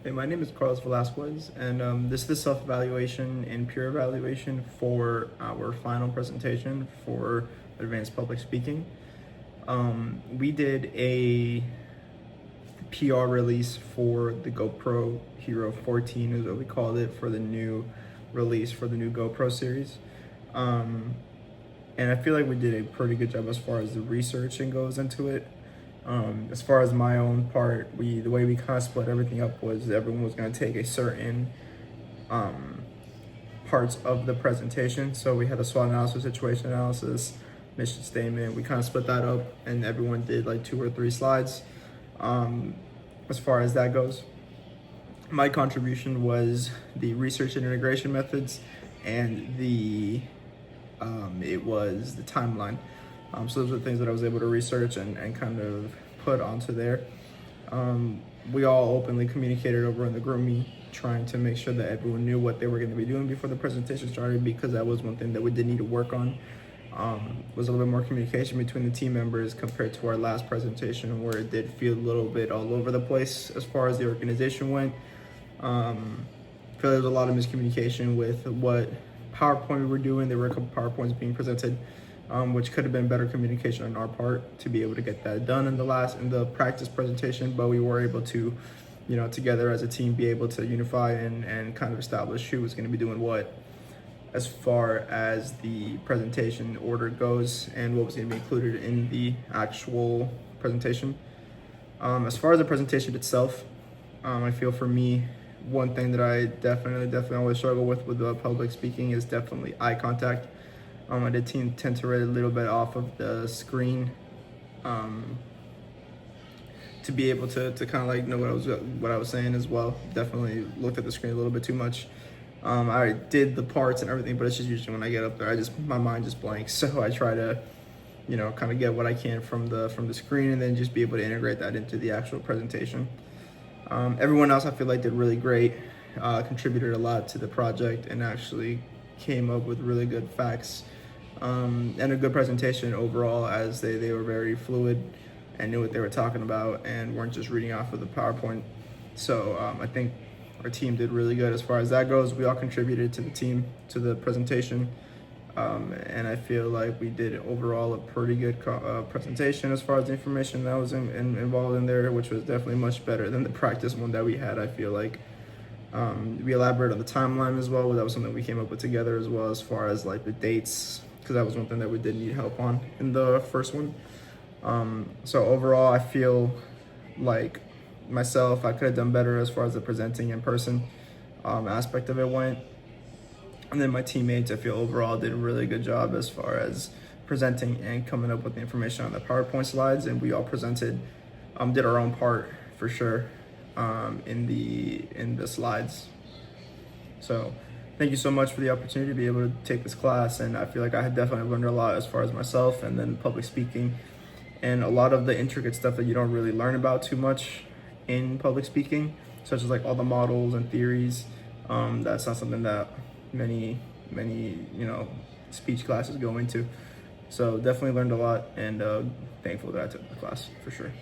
Hey, my name is Carlos Velasquez, and this is the self-evaluation and peer evaluation for our final presentation for advanced public speaking. We did a PR release for the GoPro Hero 14 is what we called it, for the new release for the new GoPro series. And I feel like we did a pretty good job as far as the researching goes into it. As far as my own part, the way we kind of split everything up was everyone was going to take a certain parts of the presentation. So we had a SWOT analysis, situation analysis, mission statement. We kind of split that up, and everyone did like 2 or 3 slides. As far as that goes, my contribution was the research and integration methods, and it was the timeline. So those are the things that I was able to research and kind of put onto there. We all openly communicated over in the group me, trying to make sure that everyone knew what they were going to be doing before the presentation started, because that was one thing that we did need to work on. Was a little bit more communication between the team members compared to our last presentation, where it did feel a little bit all over the place as far as the organization went. I feel there was a lot of miscommunication with what PowerPoint we were doing. There were a couple PowerPoints being presented, which could have been better communication on our part to be able to get that done in the practice presentation. But we were able to, together as a team, be able to unify and kind of establish who was going to be doing what as far as the presentation order goes and what was going to be included in the actual presentation. As far as the presentation itself, I feel for me, one thing that I definitely always struggle with the public speaking is definitely eye contact. I did tend to read a little bit off of the screen to be able to kind of like know what I was saying as well. Definitely looked at the screen a little bit too much. I did the parts and everything, but it's just usually when I get up there, my mind just blanks. So I try to, kind of get what I can from the screen, and then just be able to integrate that into the actual presentation. Everyone else I feel like did really great, contributed a lot to the project, and actually came up with really good facts and a good presentation overall, as they were very fluid and knew what they were talking about and weren't just reading off of the PowerPoint. So I think our team did really good as far as that goes. We all contributed to the presentation, and I feel like we did overall a pretty good presentation as far as the information that was involved in there, which was definitely much better than the practice one that we had. I feel like we elaborated on the timeline as well. That was something we came up with together, as well as far as like the dates, because that was one thing that we did need help on in the first one. So overall, I feel like myself, I could have done better as far as the presenting in person aspect of it went. And then my teammates, I feel overall did a really good job as far as presenting and coming up with the information on the PowerPoint slides. And we all presented, did our own part for sure in the slides. So thank you so much for the opportunity to be able to take this class. And I feel like I had definitely learned a lot as far as myself, and then public speaking, and a lot of the intricate stuff that you don't really learn about too much in public speaking, such as like all the models and theories. That's not something that many speech classes go into. So definitely learned a lot, and thankful that I took the class for sure.